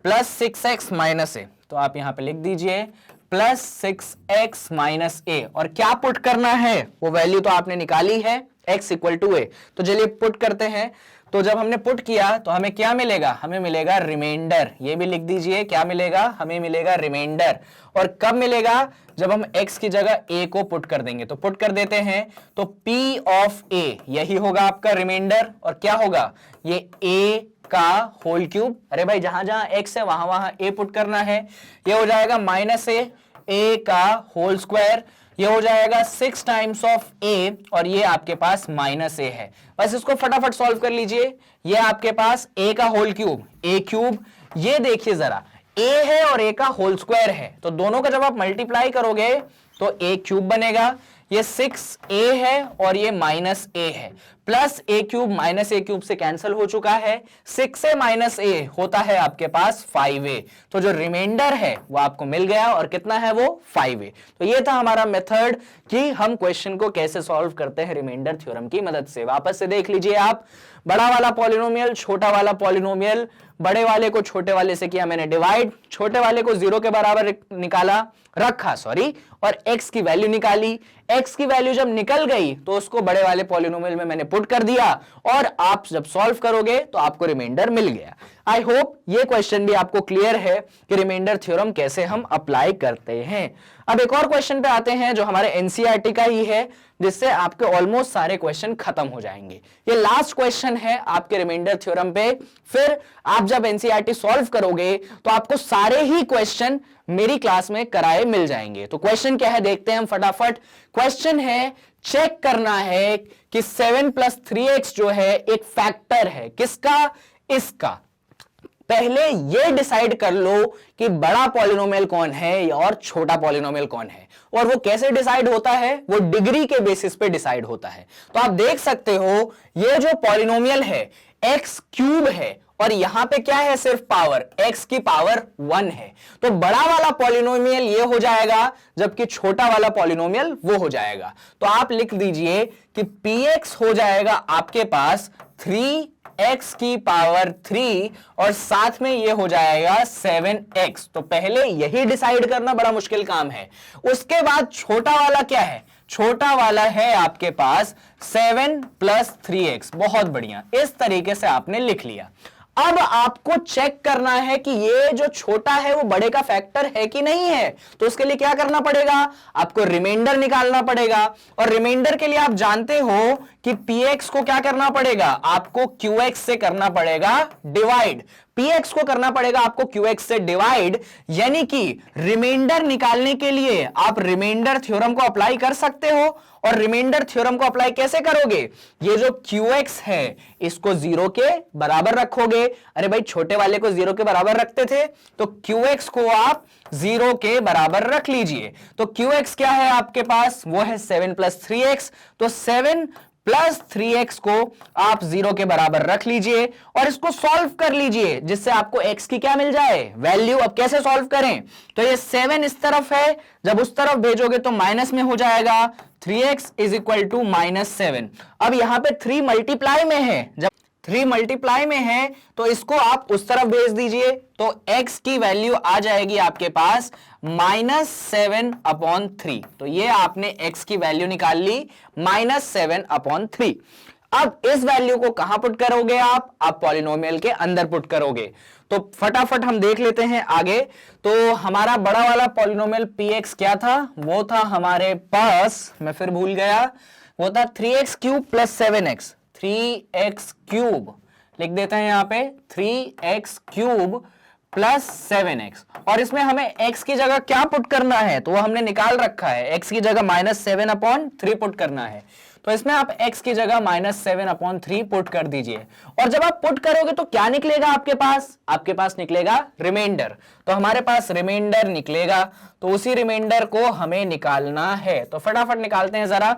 प्लस 6x माइनस ए। तो आप यहां पे लिख दीजिए प्लस 6x माइनस ए, और क्या पुट करना है, वो वैल्यू तो आपने निकाली है x इक्वल टू ए। तो चलिए पुट करते हैं। तो जब हमने पुट किया तो हमें क्या मिलेगा, हमें मिलेगा रिमाइंडर। ये भी लिख दीजिए क्या मिलेगा, हमें मिलेगा रिमाइंडर। और कब मिलेगा, जब हम x की जगह a को पुट कर देंगे। तो पुट कर देते हैं, तो p ऑफ a यही होगा आपका रिमाइंडर, और क्या होगा, ये a का होल क्यूब। अरे भाई जहां जहां x है वहां वहां a पुट करना है। ये हो जाएगा माइनस ए का होल स्क्वायर, ये हो जाएगा 6 टाइम्स ऑफ a, और ये आपके पास माइनस ए है। बस इसको फटाफट सॉल्व कर लीजिए। ये आपके पास a का होल क्यूब, a क्यूब, ये देखिए जरा a है और a का होल स्क्वायर है, तो दोनों का जब आप मल्टीप्लाई करोगे तो a क्यूब बनेगा। ये 6a है और ये माइनस a है, plus a cube minus a cube से कैंसिल हो चुका है, 6a माइनस a होता है आपके पास 5a। तो जो रिमाइंडर है वो आपको मिल गया, और कितना है वो 5a। तो ये था हमारा मेथड कि हम क्वेश्चन को कैसे सॉल्व करते हैं रिमाइंडर थ्योरम की मदद से। वापस से देख लीजिए आप, बड़ा वाला पॉलिनोमियल, छोटा वाला पॉलिनोमियल, बड़े वाले को छोटे वाले से किया मैंने डिवाइड, छोटे वाले को 0 के बराबर निकाला, रखा सॉरी, और x की वैल्यू निकाली। x की वैल्यू जब निकल गई तो उसको बड़े वाले पॉलिनोमियल में मैंने पुट कर दिया, और आप जब सॉल्व करोगे तो आपको रिमाइंडर मिल गया। आई होप ये क्वेश्चन भी आपको क्लियर है कि रिमाइंडर थ्योरम कैसे हम अप्लाई करते हैं। अब एक और क्वेश्चन पे आते हैं जो हमारे एनसीईआरटी का ही है, जिससे आपके ऑलमोस्ट सारे क्वेश्चन खत्म हो जाएंगे। ये लास्ट क्वेश्चन है आपके रिमाइंडर थ्योरम पे। फिर आप जब एनसीईआरटी सॉल्व करोगे तो आपको सारे ही क्वेश्चन मेरी क्लास में कराए मिल जाएंगे। तो क्वेश्चन क्या है देखते हैं हम फटाफट। क्वेश्चन है, चेक करना है कि 7 प्लस 3x जो है एक फैक्टर है, किसका, इसका। पहले ये डिसाइड कर लो कि बड़ा पॉलिनोमियल कौन है और छोटा पॉलिनोमियल कौन है, और वो कैसे डिसाइड होता है, वो डिग्री के बेसिस पे डिसाइड होता है। तो आप देख सकते हो ये जो पॉलिनोमियल है एक्स क्यूब है, और यहां पे क्या है, सिर्फ पावर, x की पावर 1 है। तो बड़ा वाला पॉलिनोमियल ये हो जाएगा, जबकि छोटा वाला पॉलिनोमियल वो हो जाएगा। तो आप लिख दीजिए कि px हो जाएगा आपके पास 3x की पावर 3, और साथ में ये हो जाएगा 7x। तो पहले यही डिसाइड करना बड़ा मुश्किल काम है। उसके बाद छोटा वाला क्या है, छोटा वाला है आपके पास 7 प्लस 3x। बहुत बढ़िया, इस तरीके से आपने लिख लिया। अब आपको चेक करना है कि ये जो छोटा है वो बड़े का फैक्टर है कि नहीं है। तो उसके लिए क्या करना पड़ेगा, आपको रिमाइंडर निकालना पड़ेगा, और रिमाइंडर के लिए आप जानते हो कि px को क्या करना पड़ेगा, आपको qx से करना पड़ेगा डिवाइड। px को करना पड़ेगा आपको qx से डिवाइड, यानी कि रिमाइंडर निकालने के लिए आप रिमाइंडर थ्योरम को अप्लाई कर सकते हो। और रिमाइंडर थ्योरम को अप्लाई कैसे करोगे, ये जो qx है इसको 0 के बराबर रखोगे। अरे भाई छोटे वाले को 0 के बराबर रखते थे, तो qx को आप 0 के बराबर रख लीजिए। तो qx क्या है आपके पास, वो है 7 प्लस 3x। तो 7 प्लस 3x को आप 0 के बराबर रख लीजिए, और इसको सॉल्व कर लीजिए, जिससे आपको x की क्या मिल जाए, वैल्यू। अब कैसे सॉल्व करें, तो ये 7 इस तरफ है, जब उस तरफ भेजोगे तो माइनस में हो जाएगा, 3x इज इक्वल टू -7। अब यहां पे 3 मल्टीप्लाई में है, जब 3 मल्टीप्लाई में है तो इसको आप उस तरफ भेज दीजिए, तो x की वैल्यू आ जाएगी आपके पास -7/3। तो ये आपने x की वैल्यू निकाल ली -7/3। अब इस वैल्यू को कहां पुट करोगे आप पॉलिनोमियल के अंदर पुट करोगे। तो फटाफट हम देख लेते हैं आगे। तो हमारा बड़ा वाला पॉलिनोमियल px क्या था, वो था हमारे पास, मैं फिर भूल गया, वो था 3x³ + 7x, 3x³ लिख देते हैं यहां पे 3x³ + 7x। और इसमें हमें x की जगह क्या पुट करना है, तो वो हमने निकाल रखा है, x की जगह -7/3 पुट करना है। तो इसमें आप x की जगह -7/3 पुट कर दीजिए। और जब आप पुट करोगे तो क्या निकलेगा आपके पास निकलेगा रिमाइंडर। तो हमारे पास रिमाइंडर निकलेगा, तो उसी रिमाइंडर को हमें निकालना है। तो फटाफट निकालते हैं जरा।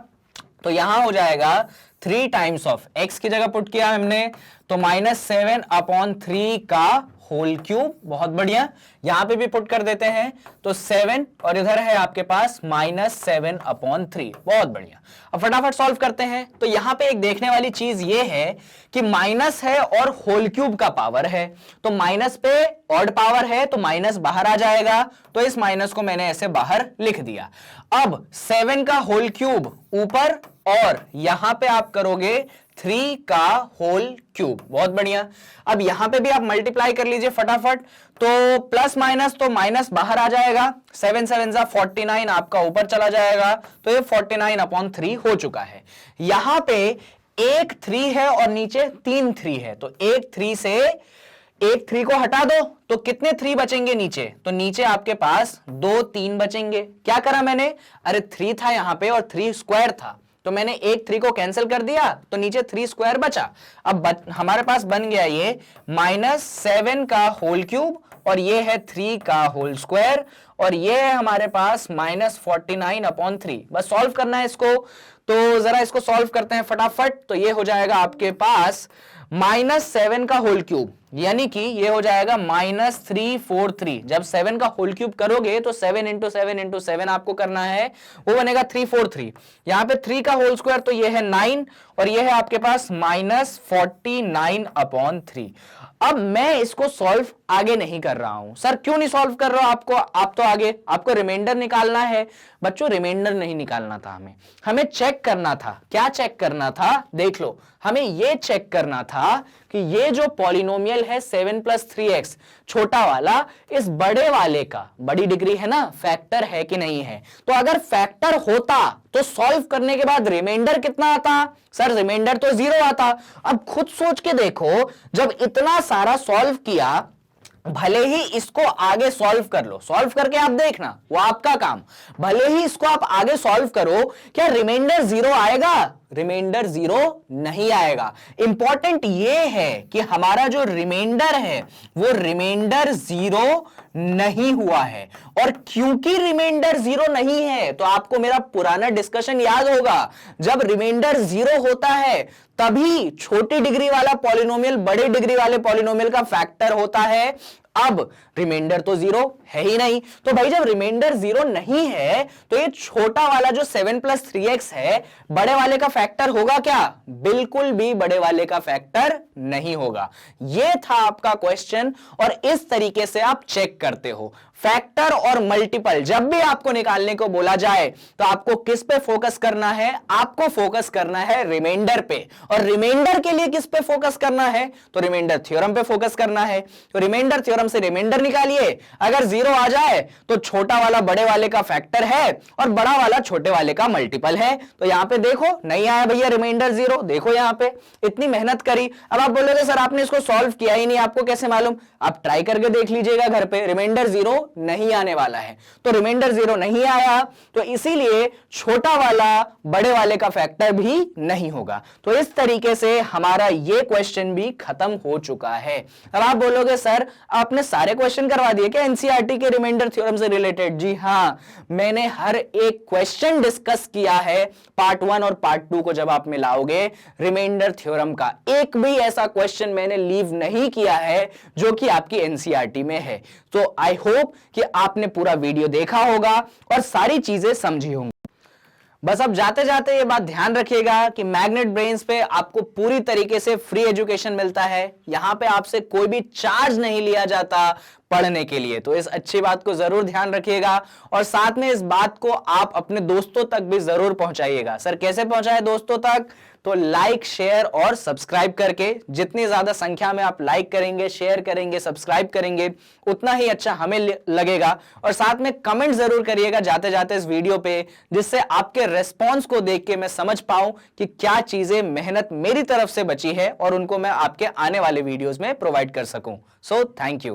तो यहां हो जाएगा 3 टाइम्स ऑफ x की जगह पुट किया हमने, तो -7/3 का होल क्यूब। बहुत बढ़िया, यहां पे भी पुट कर देते हैं, तो 7 और इधर है आपके पास -7/3। बहुत बढ़िया। अब फटाफट सॉल्व करते हैं। तो यहां पे एक देखने वाली चीज ये है कि माइनस है और होल क्यूब का पावर है, तो माइनस पे ऑड पावर है तो माइनस बाहर आ जाएगा, तो इस माइनस को मैंने ऐसे बाहर लिख दिया। अब 7 का होल क्यूब ऊपर और यहां पे आप करोगे 3 का होल क्यूब। बहुत बढ़िया। अब यहां पे भी आप मल्टीप्लाई कर लीजिए फटाफट, तो प्लस माइनस, तो माइनस बाहर आ जाएगा, 7 7 49 आपका ऊपर चला जाएगा, तो ये 49/3 हो चुका है। यहां पे एक 3 है और नीचे 3 3 है, तो एक 3 से एक 3 को हटा दो तो कितने 3 बचेंगे नीचे, तो नीचे आपके पास 2 3 बचेंगे। क्या करा मैंने, अरे 3 था यहां पे और 3 स्क्वायर था, तो मैंने एक 3 को कैंसिल कर दिया, तो नीचे 3 स्क्वायर बचा। अब हमारे पास बन गया ये -7 का होल क्यूब और ये है 3 का होल स्क्वायर और ये है हमारे पास -49/3। बस सॉल्व करना है इसको, तो जरा इसको सॉल्व करते हैं फटाफट। तो ये हो जाएगा आपके पास -7 का होल क्यूब, यानी कि ये हो जाएगा -343। जब 7 का होल क्यूब करोगे तो 7 × 7 × 7 आपको करना है, वो बनेगा 343। यहां पे 3 का होल स्क्वायर, तो ये है 9 और ये है आपके पास -49/3। अब मैं इसको सॉल्व आगे नहीं कर रहा हूं। सर क्यों नहीं सॉल्व कर रहा हूं आप तो आगे आपको रिमाइंडर निकालना है। बच्चों रिमाइंडर नहीं निकालना था, हमें चेक करना था। क्या चेक करना था, देख लो, हमें यह चेक करना था कि ये जो पॉलिनोमियल है 7 + 3x छोटा वाला, इस बड़े वाले का, बड़ी डिग्री है ना, फैक्टर है कि नहीं है। तो अगर फैक्टर होता तो सॉल्व करने के बाद रिमाइंडर कितना आता, सर रिमाइंडर तो 0 आता। अब खुद सोच के देखो, जब इतना सारा सॉल्व किया, भले ही इसको आगे सॉल्व कर लो, सॉल्व करके आप देखना, वो आपका काम, भले ही इसको आप आगे सॉल्व करो, क्या रिमाइंडर 0 आएगा, रिमाइंडर 0 नहीं आएगा। इंपॉर्टेंट ये है कि हमारा जो रिमाइंडर है वो रिमाइंडर 0 नहीं हुआ है। और क्योंकि रिमाइंडर 0 नहीं है, तो आपको मेरा पुराना डिस्कशन याद होगा, जब रिमाइंडर 0 होता है तभी छोटी डिग्री वाला पॉलिनोमियल बड़े डिग्री वाले पॉलिनोमियल का फैक्टर होता है। अब रिमाइंडर तो 0 है ही नहीं, तो भाई जब रिमाइंडर 0 नहीं है तो ये छोटा वाला जो 7 + 3x है, बड़े वाले का फैक्टर होगा क्या, बिल्कुल भी बड़े वाले का फैक्टर नहीं होगा। ये था आपका क्वेश्चन और इस तरीके से आप चेक करते हो। फैक्टर और मल्टीपल जब भी आपको निकालने को बोला जाए तो आपको किस पे फोकस करना है, आपको फोकस करना है रिमाइंडर पे। और रिमाइंडर के लिए किस पे फोकस करना है, तो रिमाइंडर थ्योरम पे फोकस करना है। तो रिमाइंडर थ्योरम से रिमाइंडर निकालिए, अगर 0 आ जाए तो छोटा वाला बड़े वाले का फैक्टर है और बड़ा वाला छोटे वाले का मल्टीपल है। तो यहां पे देखो नहीं आया भैया रिमाइंडर 0, देखो यहां पे इतनी मेहनत करी। अब आप बोलोगे सर आपने इसको सॉल्व किया ही नहीं, आपको कैसे मालूम, आप ट्राई करके देख लीजिएगा घर पे, रिमाइंडर 0 नहीं आने वाला है। तो रिमाइंडर 0 नहीं आया, तो इसीलिए छोटा वाला बड़े वाले का फैक्टर भी नहीं होगा। तो इस तरीके से हमारा ये क्वेश्चन भी खत्म हो चुका है। अब आप बोलोगे सर आपने सारे क्वेश्चन करवा दिए क्या एनसीईआरटी के रिमाइंडर थ्योरम से रिलेटेड। जी हां, मैंने हर एक क्वेश्चन डिस्कस किया है। पार्ट 1 और पार्ट 2 को जब आप मिलाओगे, रिमाइंडर थ्योरम का एक भी ऐसा क्वेश्चन मैंने लीव नहीं किया है जो कि आपकी एनसीईआरटी में है। तो आई होप कि आपने पूरा वीडियो देखा होगा और सारी चीजें समझी होंगी। बस अब जाते जाते ये बात ध्यान रखिएगा कि मैग्नेट ब्रेन्स पे आपको पूरी तरीके से फ्री एजुकेशन मिलता है। यहां पे आपसे कोई भी चार्ज नहीं लिया जाता पढ़ने के लिए, तो इस अच्छी बात को जरूर ध्यान रखिएगा। और साथ में इस बात को आप अपने दोस्तों तक भी जरूर पहुंचाइएगा। सर कैसे पहुंचाए दोस्तों तक? तो लाइक, शेयर और सब्सक्राइब करके। जितनी ज्यादा संख्या में आप लाइक करेंगे, शेयर करेंगे, सब्सक्राइब करेंगे, उतना ही अच्छा हमें लगेगा। और साथ में कमेंट जरूर करिएगा जाते जाते इस वीडियो पे, जिससे आपके रेस्पॉन्स को देख के मैं समझ पाऊं कि क्या चीजें मेहनत मेरी तरफ से बची है और उनको मैं आपके आने वाले वीडियोस में प्रोवाइड कर सकूं। So thank you.